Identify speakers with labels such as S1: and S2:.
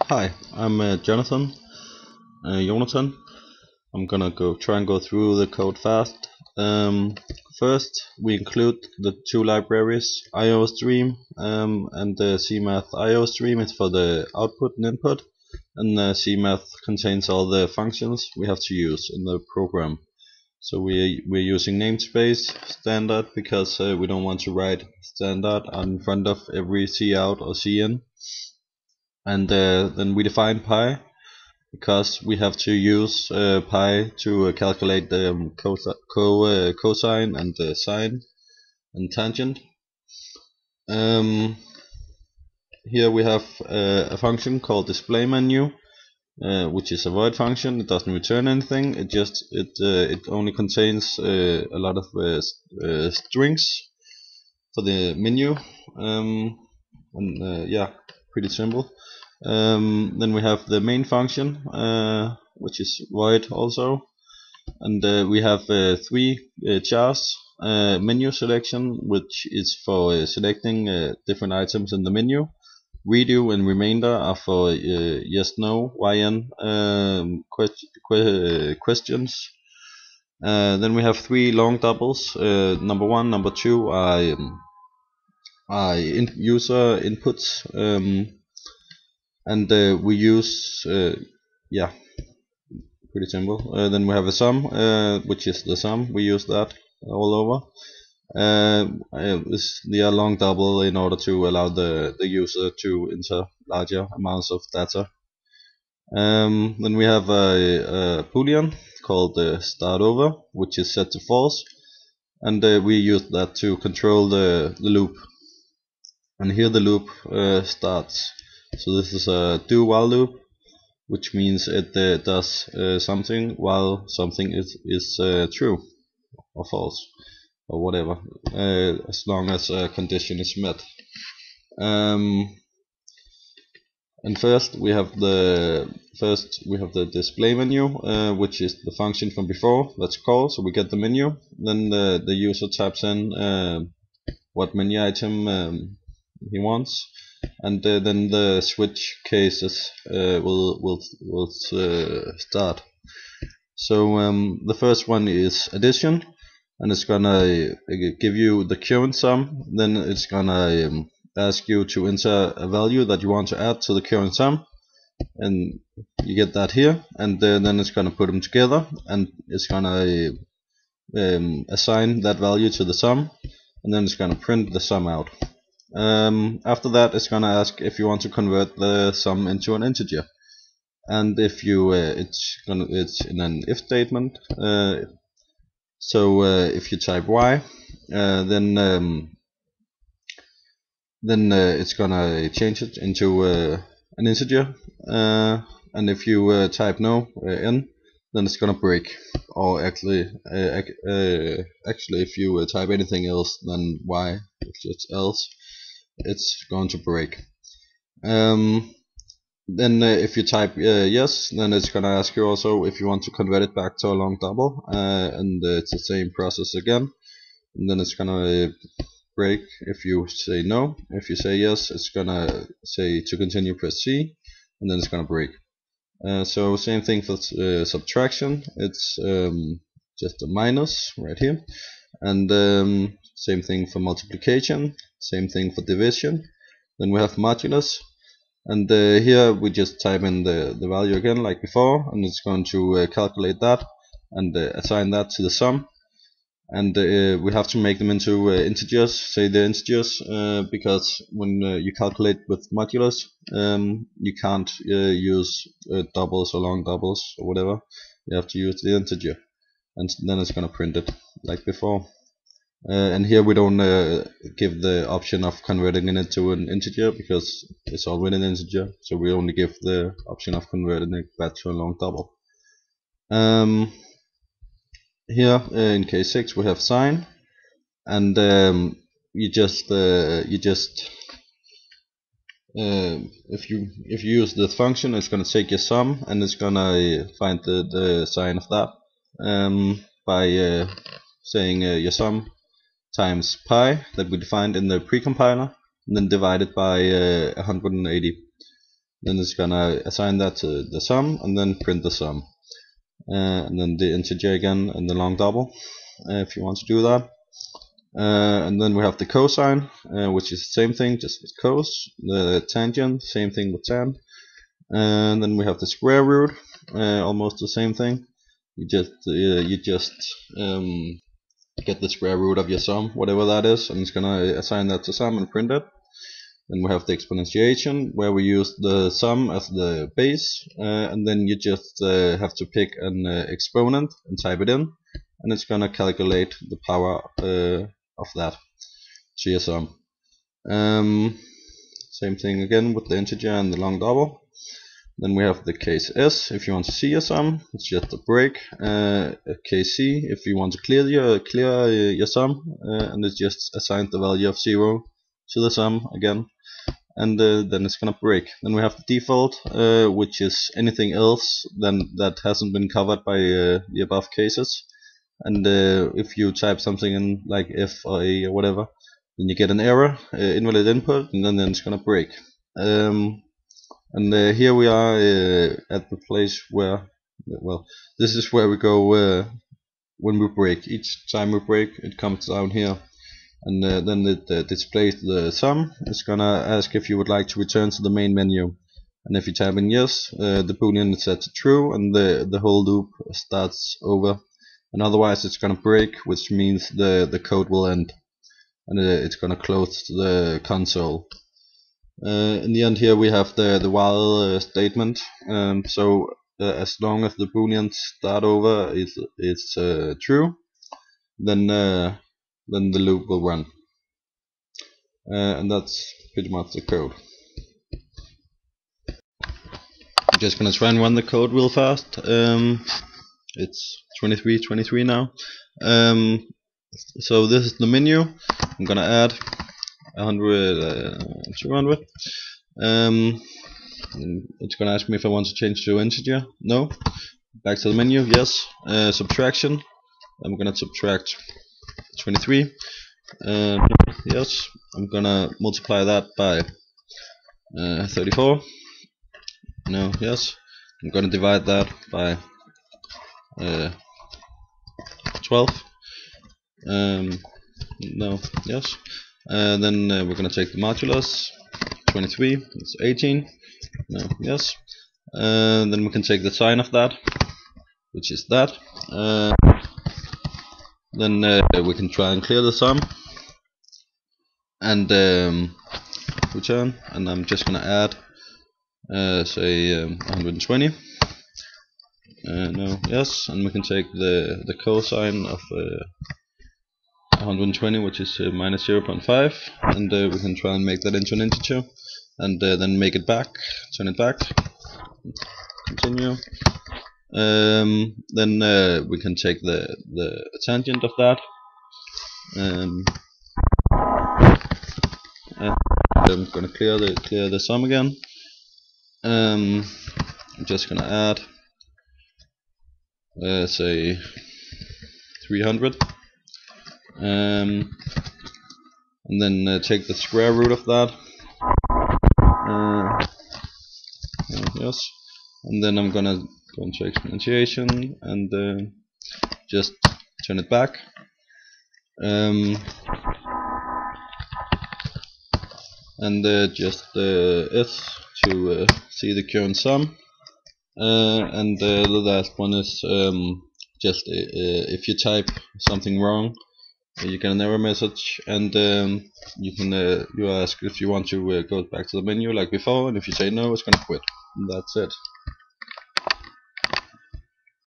S1: Hi, I'm Jonathan. I'm gonna try and go through the code fast. First, we include the two libraries, IOStream and the CMath IOStream is for the output and input, and CMath contains all the functions we have to use in the program. So we're using namespace standard because we don't want to write standard in front of every cout or cin. And then we define pi because we have to use pi to calculate the cosine and the sine and tangent. Here we have a function called display menu, which is a void function. It doesn't return anything. It only contains a lot of strings for the menu. Yeah, pretty simple. Then we have the main function, which is void also, and we have three chars. Menu selection, which is for selecting different items in the menu. Redo and remainder are for yes, no, yn questions. Then we have three long doubles. Number one, number two are user inputs. And we use yeah, pretty simple. Then we have a sum, which is the sum. We use that all over. They are long double in order to allow the user to enter larger amounts of data. Then we have a boolean called start over, which is set to false, and we use that to control the loop. And here the loop starts. So this is a do while loop, which means it does something while something is true or false or whatever, as long as a condition is met. And first we have the display menu, which is the function from before that's called. So we get the menu, then the user types in what menu item he wants, and then the switch cases will start. So the first one is addition, and it's gonna give you the current sum. Then it's gonna ask you to enter a value that you want to add to the current sum, and you get that here. And then it's gonna put them together, and it's gonna assign that value to the sum, and then it's gonna print the sum out. After that, it's gonna ask if you want to convert the sum into an integer, and if you it's in an if statement. So if you type y, then it's gonna change it into an integer, and if you type no, n, then it's gonna break. Or actually if you type anything else than y, it's just else, it's going to break. Then if you type yes, then it's gonna ask you also if you want to convert it back to a long double, and it's the same process again. And then it's gonna break if you say no. If you say yes, it's gonna say to continue press C, and then it's gonna break. So same thing for subtraction. It's just a minus right here, and same thing for multiplication, same thing for division. Then we have modulus, and here we just type in the value again like before, and it's going to calculate that and assign that to the sum. And we have to make them into integers, say the integers, because when you calculate with modulus, you can't use doubles or long doubles or whatever. You have to use the integer, and then it's gonna print it like before. And here we don't give the option of converting it to an integer because it's already an integer, so we only give the option of converting it back to a long double. Here in case 6 we have sine, and if you use the function, it's gonna take your sum and it's gonna find the sine of that by saying your sum times pi that we defined in the precompiler, and then divided by 180. Then it's gonna assign that to the sum and then print the sum, and then the integer again and the long double if you want to do that. And then we have the cosine, which is the same thing, just with cos. The tangent, same thing with tan. And then we have the square root, almost the same thing. You just get the square root of your sum, whatever that is, and it's gonna assign that to sum and print it. Then we have the exponentiation, where we use the sum as the base, and then you just have to pick an exponent and type it in, and it's gonna calculate the power of that to your sum. Same thing again with the integer and the long double. Then we have the case S if you want to see your sum, it's just a break. A case C if you want to clear your sum, and it's just assigned the value of 0 to the sum again, and then it's gonna break. Then we have the default, which is anything else than that hasn't been covered by the above cases. And if you type something in like F or A or whatever, then you get an error, invalid input, and then it's gonna break. And here we are at the place where, well, this is where we go when we break. Each time we break, it comes down here, and then it displays the sum. It's gonna ask if you would like to return to the main menu, and if you type in yes, the boolean is set to true, and the whole loop starts over. And otherwise, it's gonna break, which means the code will end, and it's gonna close the console. In the end here we have the while statement. So as long as the boolean start over is true, then the loop will run, and that's pretty much the code. I'm just gonna try and run the code real fast. It's 23:23 now. So this is the menu. I'm gonna add 100, 200. It's gonna ask me if I want to change to integer. No. Back to the menu. Yes. Subtraction. I'm gonna subtract 23. Yes. I'm gonna multiply that by 34. No. Yes. I'm gonna divide that by 12. No. Yes. Then we're gonna take the modulus. 23. It's 18. No. Yes. Then we can take the sign of that, which is that. Then we can try and clear the sum and return. And I'm just gonna add, say 120. No. Yes. And we can take the cosine of 120, which is minus 0.5, and we can try and make that into an integer, and then make it back, turn it back, continue. Then we can take the tangent of that, and I'm gonna clear the sum again. I'm just gonna add, say 300. And then take the square root of that. Yes, and then I'm gonna go into exponentiation and just turn it back. And just S to see the current sum. And the last one is just if you type something wrong, you get an error message, and you ask if you want to go back to the menu like before, and if you say no, it's gonna quit. And that's it.